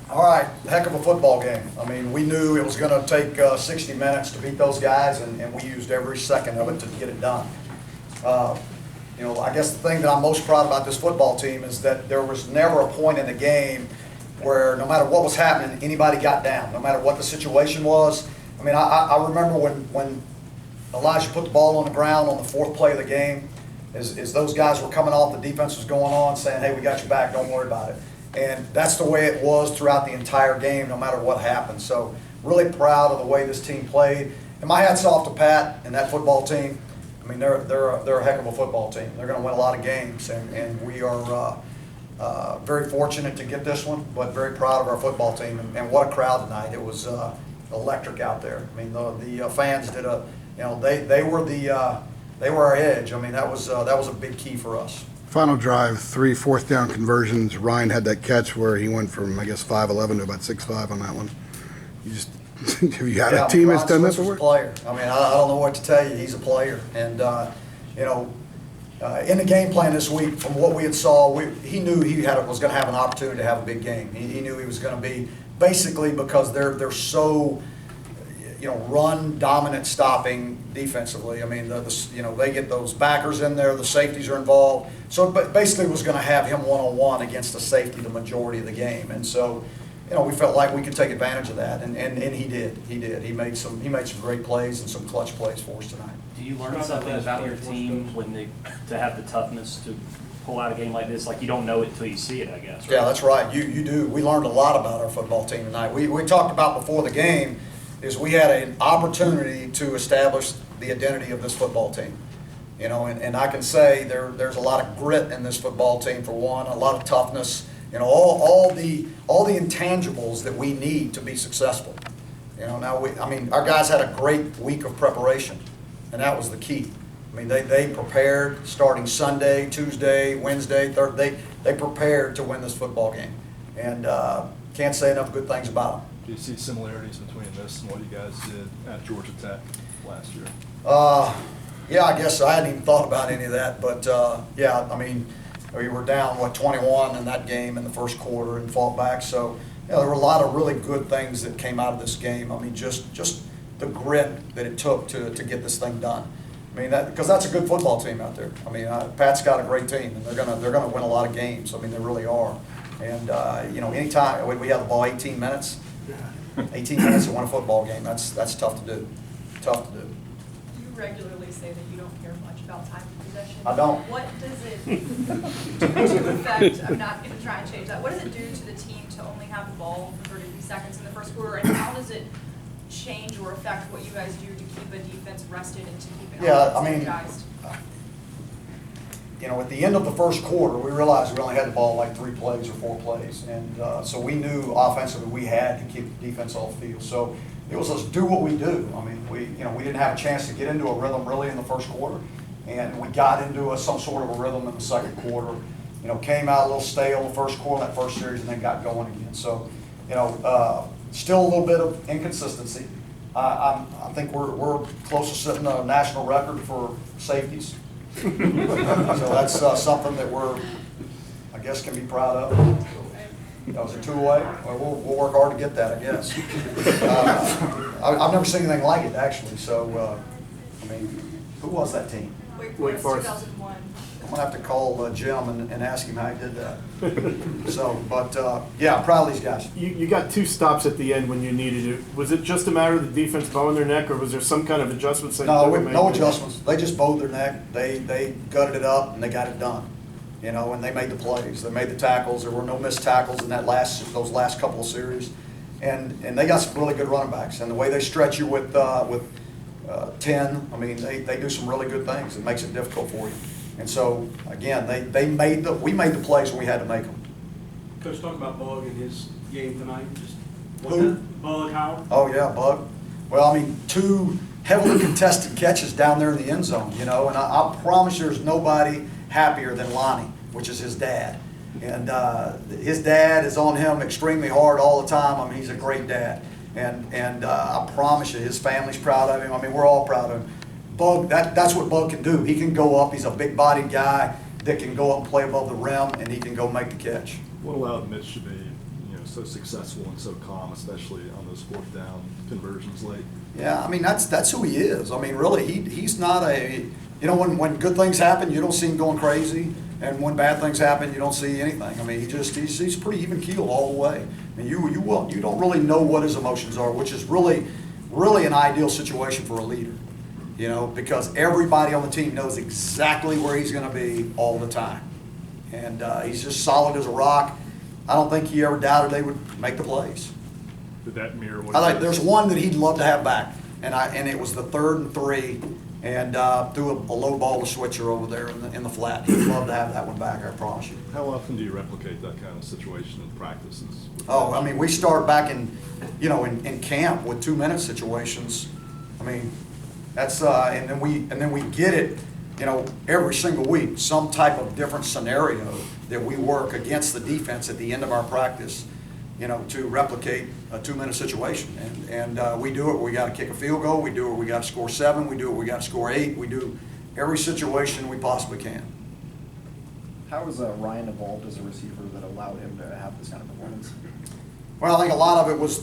All right, heck of a football game. I mean, we knew it was going to take 60 minutes to beat those guys, and we used every second of it to get it done. You know, I guess the thing that I'm most proud about this football team is that there was never a point in the game where no matter what was happening, anybody got down, no matter what the situation was. I mean, I remember when Elijah put the ball on the ground on the fourth play of the game, as those guys were coming off, the defense was going on, saying, hey, we got your back, don't worry about it. And that's the way it was throughout the entire game, no matter what happened. So really proud of the way this team played. And my hat's off to Pat and that football team. I mean, they're a heck of a football team. They're going to win a lot of games, and we are very fortunate to get this one, but very proud of our football team. And what a crowd tonight! It was electric out there. I mean, the fans did they were our edge. I mean, that was a big key for us. Final drive, 3 fourth-down conversions. Ryan had that catch where he went from, I guess, 5'11" to about 6'5" on that one. You just have you had a team that's done that before? Player. I mean, I don't know what to tell you. He's a player, and you know, in the game plan this week, from what we had saw, he knew he was going to have an opportunity to have a big game. He knew he was going to be, basically because they're so, you know, run dominant stopping defensively. I mean, you know, they get those backers in there, the safeties are involved. So basically was going to have him one-on-one against the safety the majority of the game. And so, you know, we felt like we could take advantage of that, and he did. He made some great plays and some clutch plays for us tonight. Do you learn something about your team to have the toughness to pull out a game like this? Like, you don't know it until you see it, I guess. Right? Yeah, that's right. You do. We learned a lot about our football team tonight. We talked about before the game is we had an opportunity to establish the identity of this football team. You know, and I can say there's a lot of grit in this football team, for one, a lot of toughness, you know, all the intangibles that we need to be successful. You know, now our guys had a great week of preparation, and that was the key. I mean, they prepared starting Sunday, Tuesday, Wednesday, Thursday. They prepared to win this football game, and can't say enough good things about them. Do you see similarities between this and what you guys did at Georgia Tech last year? Yeah, I guess I hadn't even thought about any of that, but yeah, I mean, we were down 21 in that game in the first quarter and fought back. So yeah, there were a lot of really good things that came out of this game. I mean, just the grit that it took to get this thing done. I mean, because that's a good football team out there. I mean, Pat's got a great team, and they're gonna win a lot of games. I mean, they really are. And you know, anytime we have the ball 18 minutes. 18 minutes to win a football game, that's tough to do. Tough to do. You regularly say that you don't care much about time of possession. I don't. What does it do to affect, I'm not going to try and change that, what does it do to the team to only have the ball for 33 seconds in the first quarter, and how does it change or affect what you guys do to keep a defense rested and to keep an offense energized? You know, at the end of the first quarter, we realized we only had the ball like 3 plays or 4 plays, and so we knew offensively we had to keep the defense off the field. So it was let's do what we do. I mean, we didn't have a chance to get into a rhythm really in the first quarter, and we got into some sort of a rhythm in the second quarter. You know, came out a little stale in the first quarter, that first series, and then got going again. So, you know, still a little bit of inconsistency. I think we're close to setting a national record for safeties. So that's something that I guess, can be proud of. That was a 2-way. Well, we'll work hard to get that, I guess. I've never seen anything like it, actually. So, I mean, who was that team? Wake Forest. 2001. I'm gonna have to call Jim and ask him how he did that. So, but yeah, I'm proud of these guys. You got 2 stops at the end when you needed it. Was it just a matter of the defense bowing their neck, or was there some kind of adjustments? No adjustments. They just bowed their neck. They gutted it up and they got it done. You know, and they made the plays. They made the tackles. There were no missed tackles in those last couple of series, and they got some really good running backs. And the way they stretch you with 10, I mean, they do some really good things. It makes it difficult for you. And so, again, we made the plays when we had to make them. Coach, talk about Bug and his game tonight. Who? Bug Howard. Oh, yeah, Bug. Well, I mean, 2 heavily contested catches down there in the end zone, you know, and I promise you there's nobody happier than Lonnie, which is his dad. And his dad is on him extremely hard all the time. I mean, he's a great dad. And I promise you, his family's proud of him. I mean, we're all proud of him. Bug, that's what Bug can do. He can go up, he's a big-bodied guy that can go up and play above the rim, and he can go make the catch. What allowed Mitch to be, so successful and so calm, especially on those fourth down conversions late? Yeah, I mean, that's who he is. I mean, really, he's not a, when good things happen, you don't see him going crazy, and when bad things happen, you don't see anything. I mean, he's pretty even keeled all the way. I mean, you don't really know what his emotions are, which is really an ideal situation for a leader, because everybody on the team knows exactly where he's going to be all the time, and he's just solid as a rock. I don't think he ever doubted they would make the plays. Did that mirror what? There's one that he'd love to have back, and it was the 3rd and 3, and threw a low ball to Switzer over there in the flat. He'd love to have that one back, I promise you. How often do you replicate that kind of situation in practices? Oh, I mean, we start back in camp with 2-minute situations. I mean, that's and then we get it, every single week, some type of different scenario that we work against the defense at the end of our practice, to replicate a 2-minute situation. And we do it where we got to kick a field goal. We do it where we got to score 7. We do it where we got to score 8. We do every situation we possibly can. How has Ryan evolved as a receiver that allowed him to have this kind of performance? Well, I think a lot of it was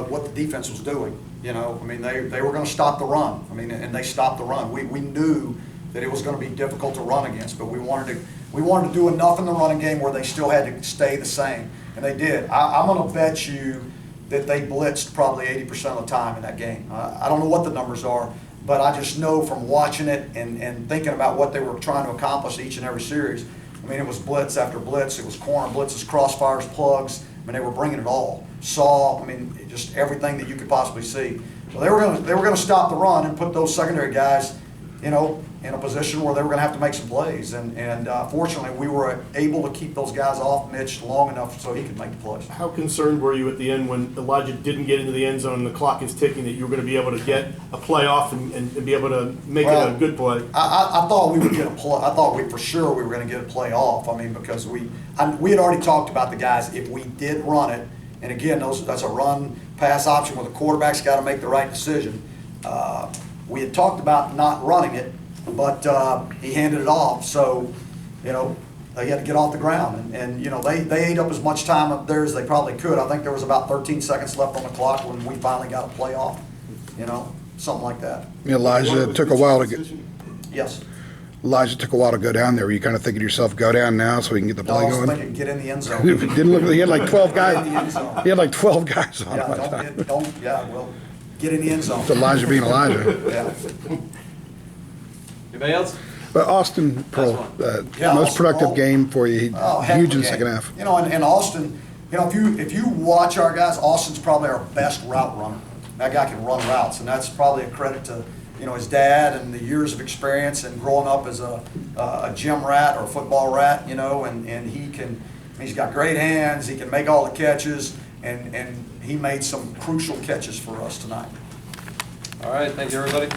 what the defense was doing. I mean, they were going to stop the run. I mean, and they stopped the run. We knew that it was going to be difficult to run against, but we wanted to do enough in the running game where they still had to stay the same, and they did. I'm going to bet you that they blitzed probably 80% of the time in that game. I don't know what the numbers are, but I just know from watching it and thinking about what they were trying to accomplish each and every series. I mean, it was blitz after blitz. It was corner blitzes, crossfires, plugs. I mean, they were bringing it all. Saw, I mean, just everything that you could possibly see. So they were going to stop the run and put those secondary guys, in a position where they were going to have to make some plays. And fortunately, we were able to keep those guys off Mitch long enough so he could make the plays. How concerned were you at the end when Elijah didn't get into the end zone and the clock is ticking that you were going to be able to get a play off and be able to make it a good play? I thought we would get a play. I thought for sure we were going to get a play off. I mean, because we had already talked about the guys. If we did run it, and again, that's a run-pass option where the quarterback's got to make the right decision. We had talked about not running it, but he handed it off. So, they had to get off the ground. And they ate up as much time up there as they probably could. I think there was about 13 seconds left on the clock when we finally got a play off, something like that. Elijah took a while to get. Yes. Elijah took a while to go down there. Were you kind of thinking to yourself, go down now so we can get the No, play I was going? thinking, get in the end zone. Didn't look. He had like 12 Get in the end guys. zone. He had like 12 guys on Yeah, him. well, get in the end zone. It's Elijah being Elijah. Yeah. Anybody else? But Austin Pearl, Yeah, most Austin productive Pearl. game for you. Oh, heck Huge of in a the second game. half. And Austin, if you watch our guys, Austin's probably our best route runner. That guy can run routes, and that's probably a credit to his dad and the years of experience and growing up as a gym rat or a football rat. And he's got great hands. He can make all the catches, and he made some crucial catches for us tonight. All right, thank you, everybody.